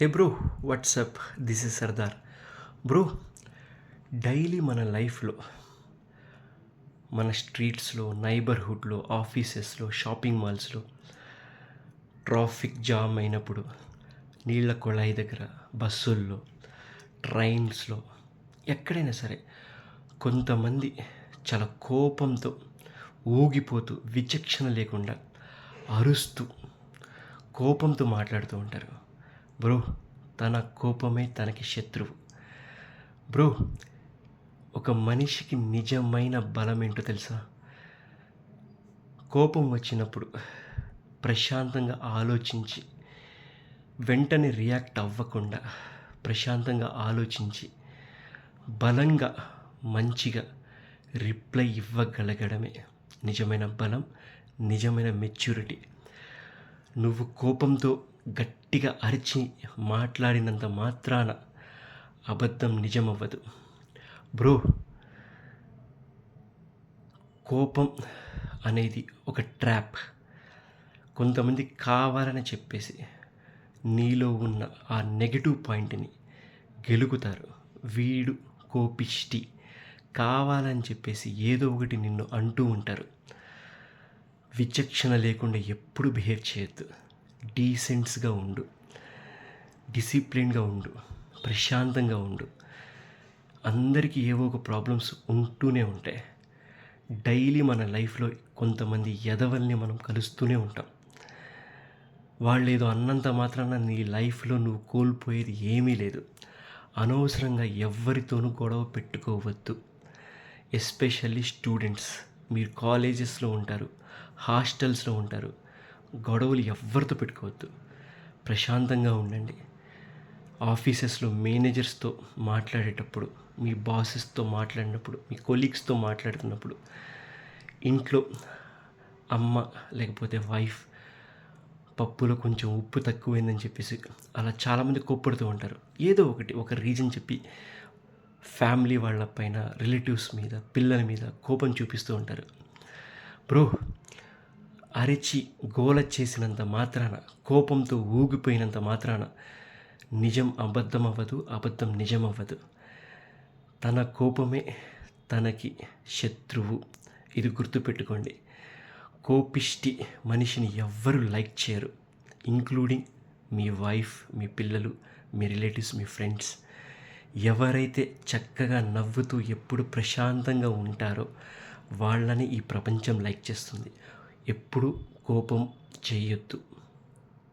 Hey bro, WhatsApp, this is Sardar. Bro, daily మన లైఫ్లో, మన స్ట్రీట్స్లో, నైబర్హుడ్లో, ఆఫీసెస్లో, షాపింగ్ మాల్స్లో ట్రాఫిక్ జామ్ అయినప్పుడు, నీళ్ళ కొళాయి దగ్గర, బస్సుల్లో, ట్రైన్స్లో, ఎక్కడైనా సరే కొంతమంది చాలా కోపంతో ఊగిపోతూ విచక్షణ లేకుండా అరుస్తూ కోపంతో మాట్లాడుతూ ఉంటారు. బ్రో, తన కోపమే తనకి శత్రువు. బ్రో, ఒక మనిషికి నిజమైన బలం ఏంటో తెలుసా? కోపం వచ్చినప్పుడు ప్రశాంతంగా ఆలోచించి, వెంటనే రియాక్ట్ అవ్వకుండా ప్రశాంతంగా ఆలోచించి, బలంగా మంచిగా రిప్లై ఇవ్వగలగడమే నిజమైన బలం, నిజమైన మెచ్యూరిటీ. నువ్వు కోపంతో గట్టిగా అరిచి మాట్లాడినంత మాత్రాన అబద్ధం నిజమవ్వదు. బ్రో, కోపం అనేది ఒక ట్రాప్. కొంతమంది కావాలని చెప్పేసి నీలో ఉన్న ఆ నెగటివ్ పాయింట్ని గెలుకుతారు. వీడు కోపిష్టి, కావాలని చెప్పేసి ఏదో ఒకటి నిన్ను అంటూ ఉంటారు. విచక్షణ లేకుండా ఎప్పుడు బిహేవ్ చేయొద్దు. డీసెంట్స్గా ఉండు, డిసిప్లిన్గా ఉండు, ప్రశాంతంగా ఉండు. అందరికీ ఏవో ఒక ప్రాబ్లమ్స్ ఉంటూనే ఉంటాయి. డైలీ మన లైఫ్లో కొంతమంది ఎదవల్ని మనం కలుస్తూనే ఉంటాం. వాళ్ళు ఏదో అన్నంత మాత్రాన నీ లైఫ్లో నువ్వు కోల్పోయేది ఏమీ లేదు. అనవసరంగా ఎవ్వరితోనూ గొడవ పెట్టుకోవద్దు. ఎస్పెషల్లీ స్టూడెంట్స్, మీరు కాలేజెస్లో ఉంటారు, హాస్టల్స్లో ఉంటారు. గొడవలు ఎవ్వరితో పెట్టుకోవద్దు. ప్రశాంతంగా ఉండండి. ఆఫీసెస్లో మేనేజర్స్తో మాట్లాడేటప్పుడు, మీ బాసెస్తో మాట్లాడినప్పుడు, మీ కొలీగ్స్తో మాట్లాడుతున్నప్పుడు, ఇంట్లో అమ్మ లేకపోతే వైఫ్ పప్పులో కొంచెం ఉప్పు తక్కువైందని చెప్పేసి అలా చాలామంది కోప్పడుతూ ఉంటారు. ఏదో ఒక రీజన్ చెప్పి ఫ్యామిలీ వాళ్ళ పైన, రిలేటివ్స్ మీద, పిల్లల మీద కోపం చూపిస్తూ ఉంటారు. బ్రో, అరిచి గోల చేసినంత మాత్రాన, కోపంతో ఊగిపోయినంత మాత్రాన నిజం అబద్ధం అవ్వదు, అబద్ధం నిజం అవ్వదు. తన కోపమే తనకి శత్రువు. ఇది గుర్తుపెట్టుకోండి. కోపిష్టి మనిషిని ఎవ్వరూ లైక్ చేయరు, ఇంక్లూడింగ్ మీ వైఫ్, మీ పిల్లలు, మీ రిలేటివ్స్, మీ ఫ్రెండ్స్. ఎవరైతే చక్కగా నవ్వుతూ ఎప్పుడు ప్రశాంతంగా ఉంటారో వాళ్ళని ఈ ప్రపంచం లైక్ చేస్తుంది. ఎప్పుడు కోపం చేయొద్దు.